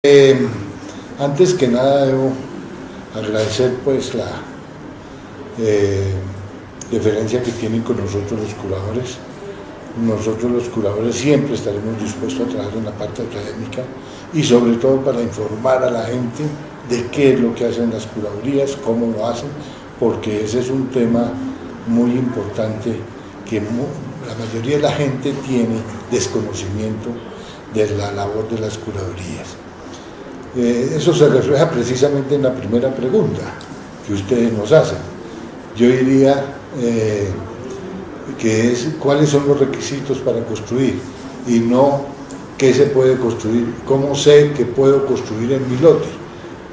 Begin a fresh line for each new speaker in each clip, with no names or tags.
Antes que nada debo agradecer pues la deferencia que tienen con nosotros los curadores. Nosotros los curadores siempre estaremos dispuestos a trabajar en la parte académica y sobre todo para informar a la gente de qué es lo que hacen las curadurías, cómo lo hacen, porque ese es un tema muy importante que la mayoría de la gente tiene desconocimiento de la labor de las curadurías. Eso se refleja precisamente en la primera pregunta que ustedes nos hacen. Yo diría que es cuáles son los requisitos para construir y no qué se puede construir, cómo sé que puedo construir en mi lote.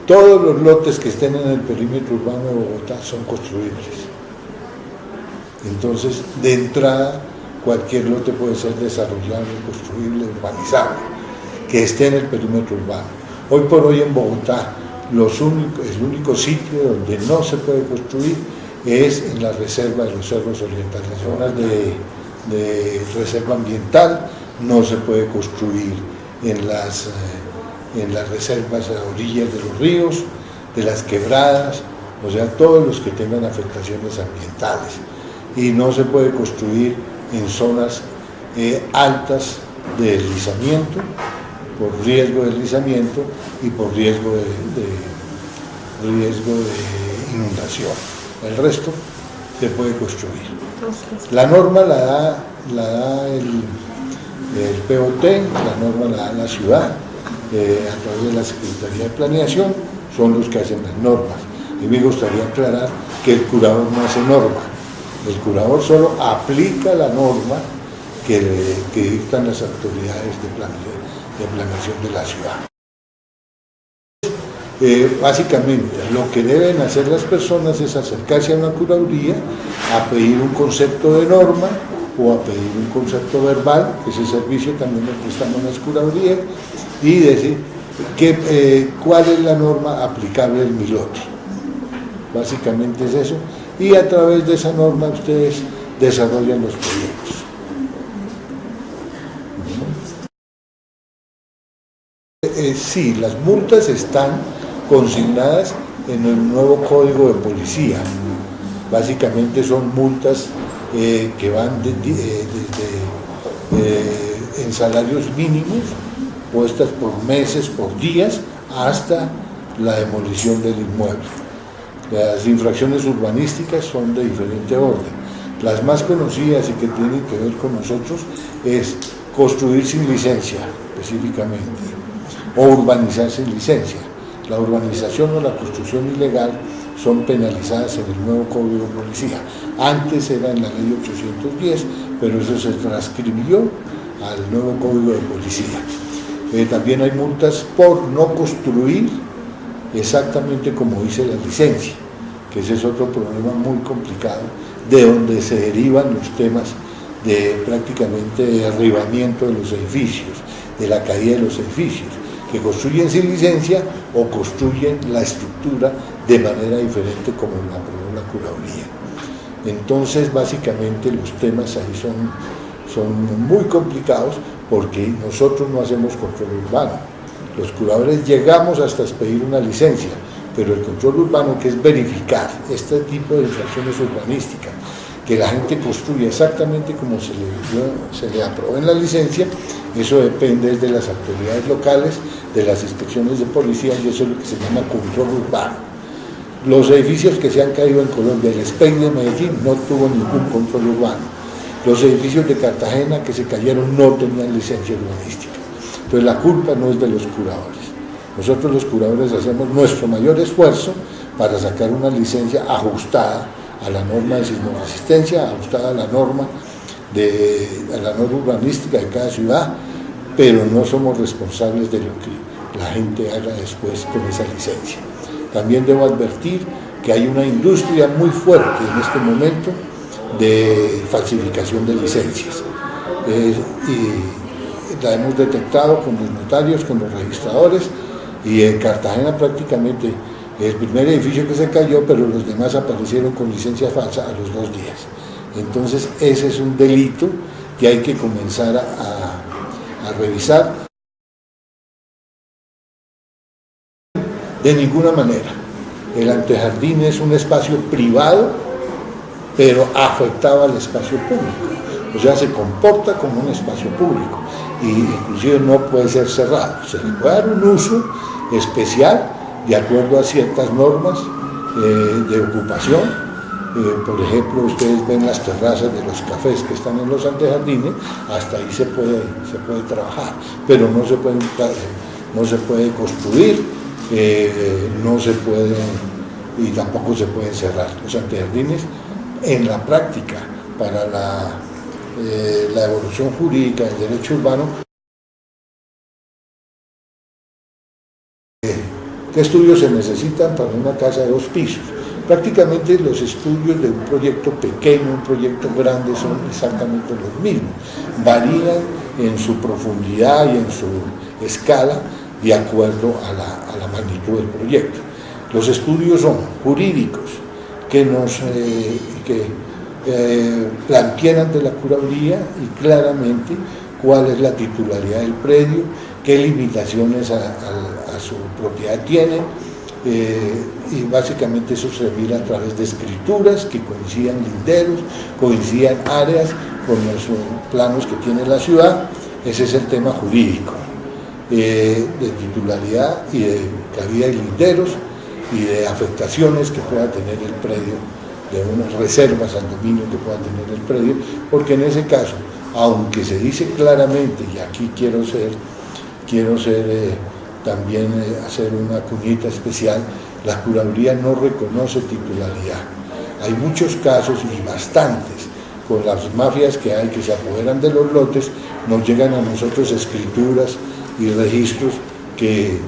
Todos los lotes que estén en el perímetro urbano de Bogotá son construibles. Entonces, de entrada, cualquier lote puede ser desarrollable, construible, urbanizable, que esté en el perímetro urbano. Hoy por hoy en Bogotá, el único sitio donde no se puede construir es en la reserva de los Cerros Orientales, zonas de reserva ambiental. No se puede construir en las reservas a orillas de los ríos, de las quebradas, o sea, todos los que tengan afectaciones ambientales. Y no se puede construir en zonas altas de deslizamiento, por riesgo de deslizamiento y por riesgo de inundación. El resto se puede construir. La norma la da el POT, la norma la da la ciudad, a través de la Secretaría de Planeación, son los que hacen las normas. Y me gustaría aclarar que el curador no hace norma, el curador solo aplica la norma que dictan las autoridades de planeación de la ciudad. Básicamente, lo que deben hacer las personas es acercarse a una curaduría, a pedir un concepto de norma o a pedir un concepto verbal, que ese servicio también lo prestamos en las curadurías, y decir cuál es la norma aplicable en mi lote. Básicamente es eso, y a través de esa norma ustedes desarrollan los proyectos. Sí, las multas están consignadas en el nuevo Código de Policía. Básicamente son multas que van en salarios mínimos, puestas por meses, por días, hasta la demolición del inmueble. Las infracciones urbanísticas son de diferente orden. Las más conocidas y que tienen que ver con nosotros es construir sin licencia, específicamente, o urbanizar sin licencia. La urbanización o la construcción ilegal son penalizadas en el nuevo Código de Policía. Antes era en la Ley 810, pero eso se transcribió al nuevo Código de Policía. También hay multas por no construir exactamente como dice la licencia, que ese es otro problema muy complicado, de donde se derivan los temas de prácticamente derribamiento de los edificios, de la caída de los edificios, que construyen sin licencia o construyen la estructura de manera diferente como lo aprobó la curaduría. Entonces, básicamente los temas ahí son muy complicados porque nosotros no hacemos control urbano. Los curadores llegamos hasta expedir una licencia, pero el control urbano, que es verificar este tipo de infracciones urbanísticas, que la gente construye exactamente como se le aprobó en la licencia, eso depende de las autoridades locales, de las inspecciones de policía, y eso es lo que se llama control urbano. Los edificios que se han caído en Colombia, el SPEI de Medellín no tuvo ningún control urbano. Los edificios de Cartagena que se cayeron no tenían licencia urbanística. Entonces la culpa no es de los curadores. Nosotros los curadores hacemos nuestro mayor esfuerzo para sacar una licencia ajustada a la norma de sismoresistencia, ajustada a la norma urbanística de cada ciudad, pero no somos responsables de lo que la gente haga después con esa licencia. También debo advertir que hay una industria muy fuerte en este momento de falsificación de licencias. Y la hemos detectado con los notarios, con los registradores, y en Cartagena prácticamente el primer edificio que se cayó, pero los demás aparecieron con licencia falsa a los 2 días. Entonces ese es un delito que hay que comenzar a revisar. De ninguna manera. El antejardín es un espacio privado, pero afectado al espacio público. O sea, se comporta como un espacio público y inclusive no puede ser cerrado. Se le puede dar un uso especial de acuerdo a ciertas normas de ocupación. Por ejemplo, ustedes ven las terrazas de los cafés que están en los antejardines, hasta ahí se puede trabajar, pero no se puede construir, no se puede, y tampoco se pueden cerrar. Los antejardines, en la práctica, para la evolución jurídica del derecho urbano, ¿qué estudios se necesitan para una casa de 2 pisos? Prácticamente los estudios de un proyecto pequeño, un proyecto grande son exactamente los mismos. Varían en su profundidad y en su escala de acuerdo a la magnitud del proyecto. Los estudios son jurídicos, que plantean ante la Curaduría y claramente cuál es la titularidad del predio, qué limitaciones a su propiedad tienen, y básicamente eso se mira a través de escrituras que coincidan linderos, coincidan áreas con los planos que tiene la ciudad. Ese es el tema jurídico, de titularidad y de cabida de linderos y de afectaciones que pueda tener el predio, de unas reservas al dominio que pueda tener el predio, porque en ese caso, aunque se dice claramente, y aquí quiero también hacer una cuñita especial, la Curaduría no reconoce titularidad. Hay muchos casos, y bastantes, con las mafias que hay que se apoderan de los lotes, nos llegan a nosotros escrituras y registros que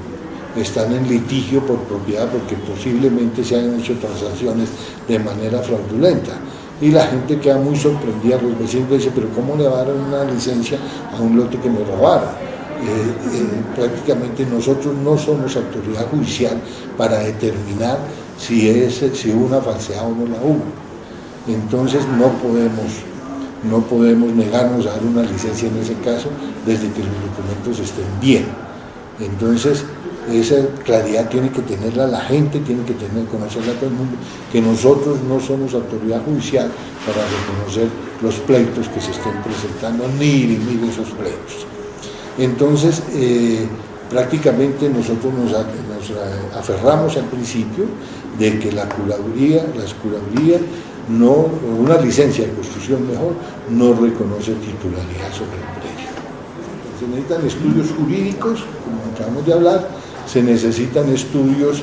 están en litigio por propiedad porque posiblemente se hayan hecho transacciones de manera fraudulenta. Y la gente queda muy sorprendida, los vecinos dicen, pero ¿cómo le va a dar una licencia a un lote que me robaron? Prácticamente nosotros no somos autoridad judicial para determinar si hubo una falsedad o no la hubo. Entonces no podemos negarnos a dar una licencia en ese caso desde que los documentos estén bien. Entonces esa claridad tiene que tenerla la gente, tiene que conocerla todo el mundo, que nosotros no somos autoridad judicial para reconocer los pleitos que se estén presentando, ni dirimir esos pleitos. Entonces, prácticamente nosotros nos aferramos al principio de que las curadurías, una licencia de construcción mejor, no reconoce titularidad sobre el predio. Se necesitan estudios jurídicos, como acabamos de hablar, se necesitan estudios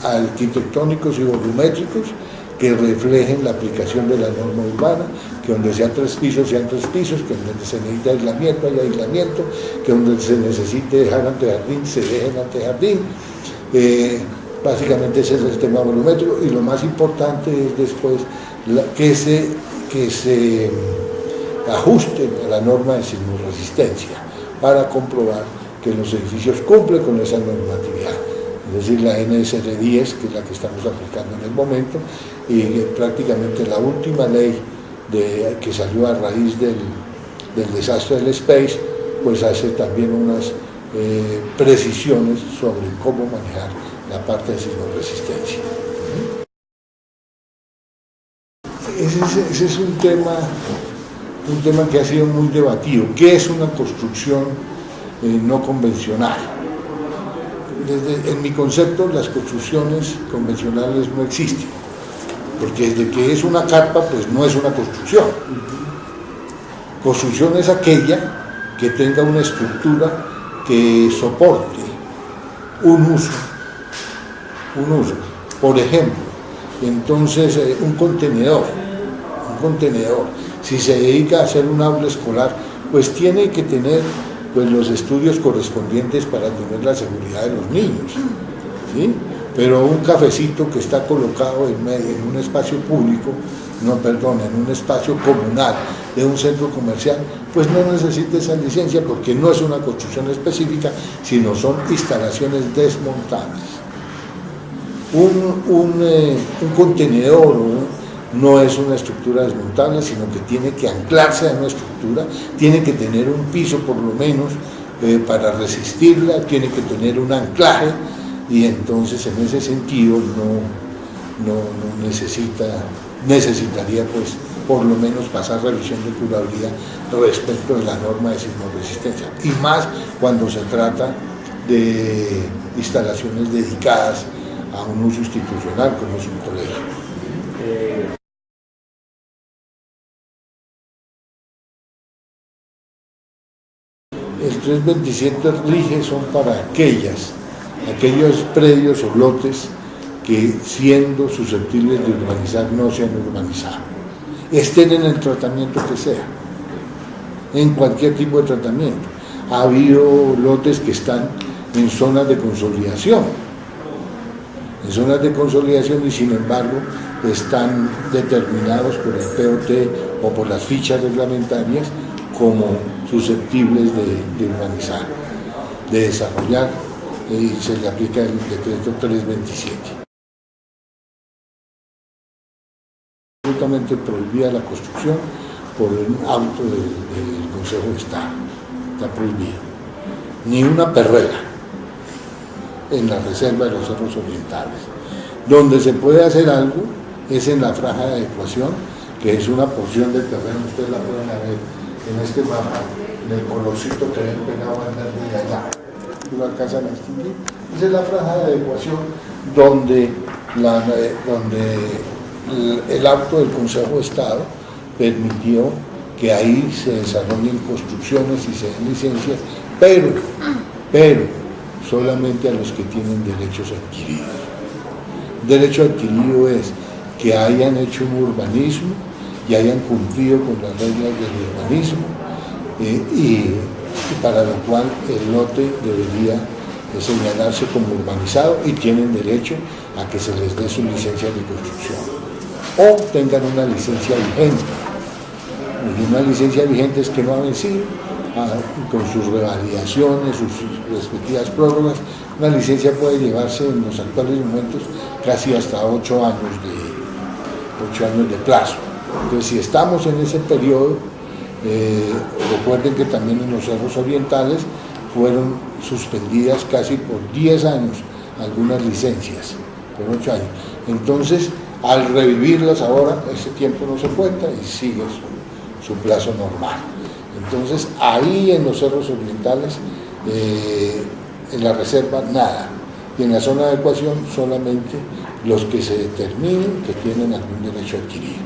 arquitectónicos y volumétricos que reflejen la aplicación de la norma urbana, que donde sean 3 pisos, sean 3 pisos, que donde se necesita aislamiento, haya aislamiento, que donde se necesite dejar antejardín, se deje el antejardín. Básicamente ese es el tema volumétrico, y lo más importante es después que se ajusten a la norma de sismoresistencia para comprobar que los edificios cumplen con esa normatividad. Es decir, la NSR 10, que es la que estamos aplicando en el momento, y prácticamente la última ley que salió a raíz del desastre del Space, pues hace también unas precisiones sobre cómo manejar la parte de sismoresistencia. Ese es un tema que ha sido muy debatido. ¿Qué es una construcción no convencional? En mi concepto, las construcciones convencionales no existen, porque desde que es una carpa, pues no es una construcción. Construcción es aquella que tenga una estructura que soporte un uso. Por ejemplo, entonces un contenedor, si se dedica a hacer un aula escolar, pues tiene que tener los estudios correspondientes para tener la seguridad de los niños, ¿sí? Pero un cafecito que está colocado en un espacio público, en un espacio comunal de un centro comercial, pues no necesita esa licencia porque no es una construcción específica, sino son instalaciones desmontables. Un contenedor no es una estructura desmontable, sino que tiene que anclarse a una estructura, tiene que tener un piso por lo menos para resistirla, tiene que tener un anclaje, y entonces en ese sentido no necesitaría pues por lo menos pasar revisión de curabilidad respecto de la norma de sismoresistencia, y más cuando se trata de instalaciones dedicadas a un uso institucional como es un colegio. El 327 rige son para aquellos predios o lotes que, siendo susceptibles de urbanizar, no se han urbanizado, estén en el tratamiento que sea, en cualquier tipo de tratamiento. Ha habido lotes que están en zonas de consolidación, y sin embargo están determinados por el POT o por las fichas reglamentarias como susceptibles de urbanizar, de desarrollar, y se le aplica el decreto 327. Absolutamente prohibida la construcción por un auto del Consejo de Estado, está prohibido. Ni una perrera en la reserva de los cerros orientales. Donde se puede hacer algo es en la franja de adecuación, que es una porción del terreno, ustedes la pueden ver en este mapa, en el colorcito que ven pegado al verde de allá, lo alcanzan a distinguir. Esa es la franja de adecuación donde el acto del Consejo de Estado permitió que ahí se desarrollen construcciones y se den licencias, pero solamente a los que tienen derechos adquiridos. Derecho adquirido es que hayan hecho un urbanismo y hayan cumplido con las reglas del urbanismo, y para lo cual el lote debería señalarse como urbanizado y tienen derecho a que se les dé su licencia de construcción o tengan una licencia vigente. Y una licencia vigente es que no ha vencido, con sus revalidaciones, sus respectivas prórrogas. Una licencia puede llevarse en los actuales momentos casi hasta 8 años de plazo. Entonces, si estamos en ese periodo, recuerden que también en los cerros orientales fueron suspendidas casi por 10 años algunas licencias, por 8 años. Entonces, al revivirlas ahora, ese tiempo no se cuenta y sigue su plazo normal. Entonces, ahí en los cerros orientales, en la reserva, nada. Y en la zona de adecuación, solamente los que se determinen que tienen algún derecho adquirido.